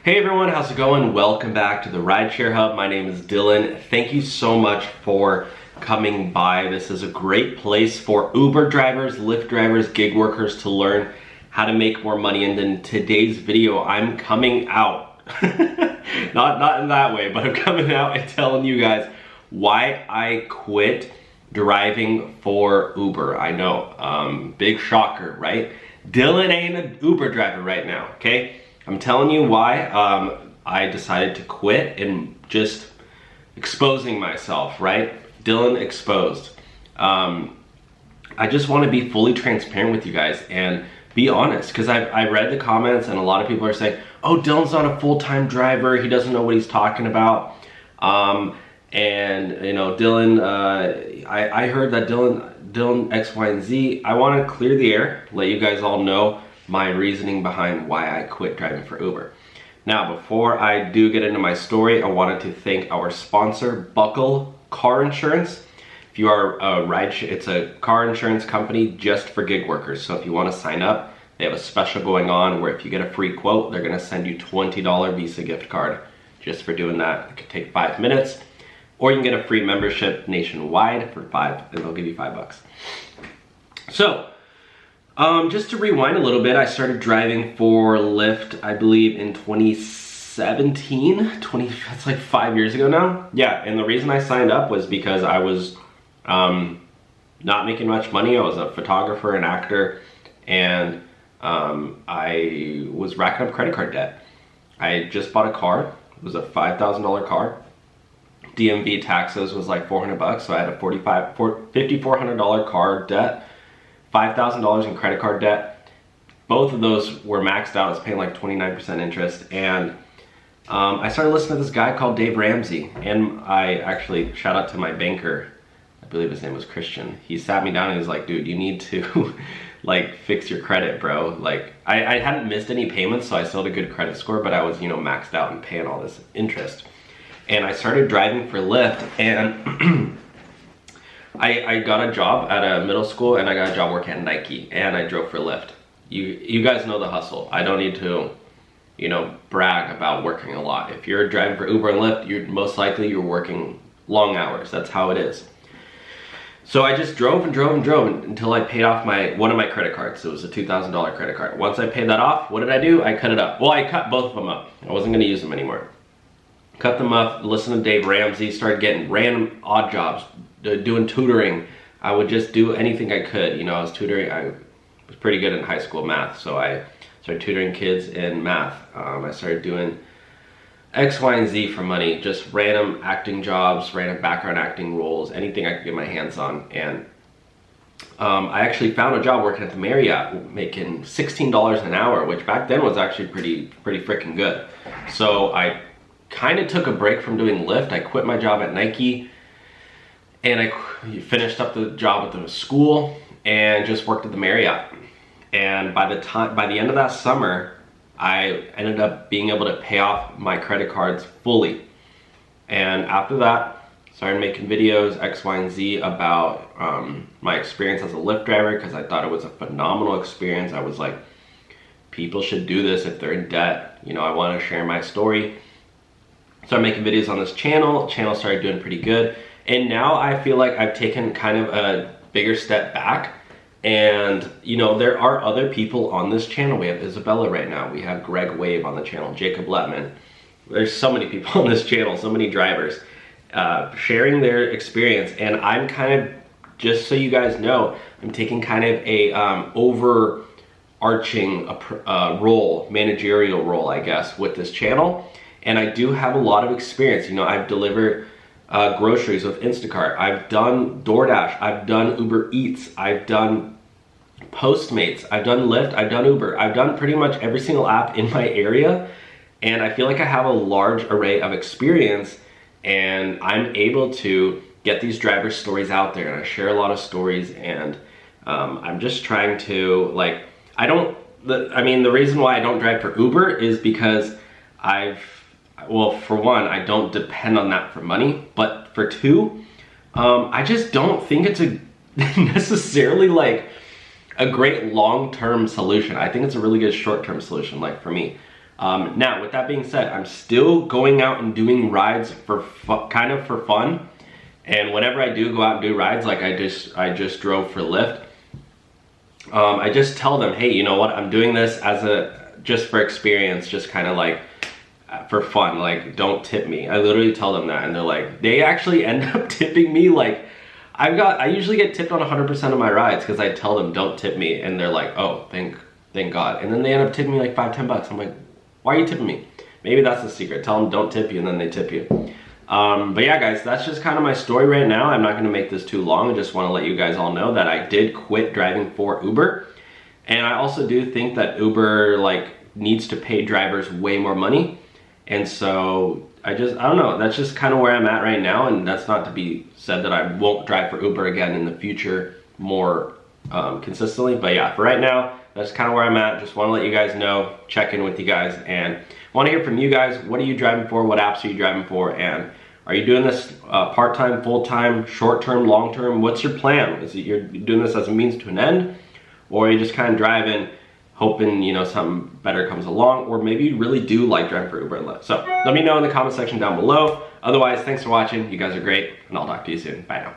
Hey everyone, how's it going? Welcome back to the Rideshare Hub. My name is Dylan. Thank you so much for coming by. This is a great place for Uber drivers, Lyft drivers, gig workers to learn how to make more money. And in today's video, I'm coming out, not in that way, but I'm coming out and telling you guys why I quit driving for Uber. I know, big shocker, right? Dylan ain't an Uber driver right now, okay? I'm telling you why I decided to quit and just exposing myself, right? Dylan exposed. I just want to be fully transparent with you guys and be honest, because I read the comments and a lot of people are saying, oh, Dylan's not a full-time driver, he doesn't know what he's talking about. And you know, Dylan, I heard that Dylan X, Y, and Z. I want to clear the air, let you guys all know my reasoning behind why I quit driving for Uber. Now, before I do get into my story, I wanted to thank our sponsor, Buckle Car Insurance. If you are a rideshare, it's a car insurance company just for gig workers. So if you want to sign up, they have a special going on where if you get a free quote, they're going to send you $20 Visa gift card just for doing that. It could take 5 minutes, or you can get a free membership nationwide for $5, and they'll give you $5. So, just to rewind a little bit, I started driving for Lyft, I believe in 2017, that's like 5 years ago now. Yeah, and the reason I signed up was because I was not making much money. I was a photographer and actor, and I was racking up credit card debt. I just bought a car. It was a $5,000 car. DMV taxes was like $400, so I had a $5,400 car debt. $5,000 in credit card debt. Both of those were maxed out. I was paying like 29% interest, and I started listening to this guy called Dave Ramsey, and I actually, shout out to my banker, I believe his name was Christian. He sat me down and he was like, dude, you need to like fix your credit, bro. Like I hadn't missed any payments, so I still had a good credit score, but I was, you know, maxed out and paying all this interest. And I started driving for Lyft, and I got a job at a middle school, and I got a job working at Nike, and I drove for Lyft. You guys know the hustle. I don't need to, you know, brag about working a lot. If you're driving for Uber and Lyft, you're most likely you're working long hours. That's how it is. So I just drove and drove and drove until I paid off one of my credit cards. It was a $2,000 credit card. Once I paid that off, what did I do? I cut it up. Well, I cut both of them up. I wasn't going to use them anymore. Cut them up, listened to Dave Ramsey, started getting random odd jobs, doing tutoring. I would just do anything I could. You know, I was tutoring. I was pretty good in high school math, so I started tutoring kids in math. I started doing X, Y, and Z for money, just random acting jobs, random background acting roles, anything I could get my hands on. And I actually found a job working at the Marriott, making $16 an hour, which back then was actually pretty freaking good. So I kind of took a break from doing Lyft. I quit my job at Nike, and I finished up the job at the school and just worked at the Marriott. And by the end of that summer, I ended up being able to pay off my credit cards fully. And after that, started making videos X, Y, and Z about my experience as a Lyft driver, because I thought it was a phenomenal experience. I was like, people should do this if they're in debt. You know, I want to share my story. Started making videos on this channel. Channel started doing pretty good. And now I feel like I've taken kind of a bigger step back. And, you know, there are other people on this channel. We have Isabella right now. We have Greg Wave on the channel, Jacob Letman. There's so many people on this channel, so many drivers sharing their experience. And I'm kind of, just so you guys know, I'm taking kind of a overarching role, managerial role, I guess, with this channel. And I do have a lot of experience. You know, I've delivered groceries with Instacart. I've done DoorDash. I've done Uber Eats. I've done Postmates. I've done Lyft. I've done Uber. I've done pretty much every single app in my area. And I feel like I have a large array of experience, and I'm able to get these driver stories out there. And I share a lot of stories, and I'm just trying to, like, the reason why I don't drive for Uber is because well, for one, I don't depend on that for money, but for two, I just don't think it's necessarily like a great long-term solution. I think it's a really good short-term solution, like for me. Now, with that being said, I'm still going out and doing rides for kind of for fun. And whenever I do go out and do rides, like I just drove for Lyft, I just tell them, hey, you know what? I'm doing this just for experience, just kind of like for fun. Like, don't tip me. I literally tell them that, and they're like, they actually end up tipping me. Like, I usually get tipped on 100% of my rides because I tell them don't tip me, and they're like, oh, thank God. And then they end up tipping me like $5-10. I'm like, why are you tipping me? Maybe that's the secret. Tell them don't tip you, and then they tip you. But yeah, guys, that's just kind of my story right now. I'm not going to make this too long. I just want to let you guys all know that I did quit driving for Uber. And I also do think that Uber like needs to pay drivers way more money. And so I don't know, that's just kind of where I'm at right now. And that's not to be said that I won't drive for Uber again in the future more consistently. But yeah, for right now, that's kind of where I'm at. Just want to let you guys know, check in with you guys, and want to hear from you guys. What are you driving for? What apps are you driving for? And are you doing this part-time, full-time, short-term, long-term? What's your plan? Is it you're doing this as a means to an end? Or are you just kind of driving, hoping, you know, something better comes along? Or maybe you really do like driving for Uber and Lyft. So let me know in the comment section down below. Otherwise, thanks for watching. You guys are great, and I'll talk to you soon. Bye now.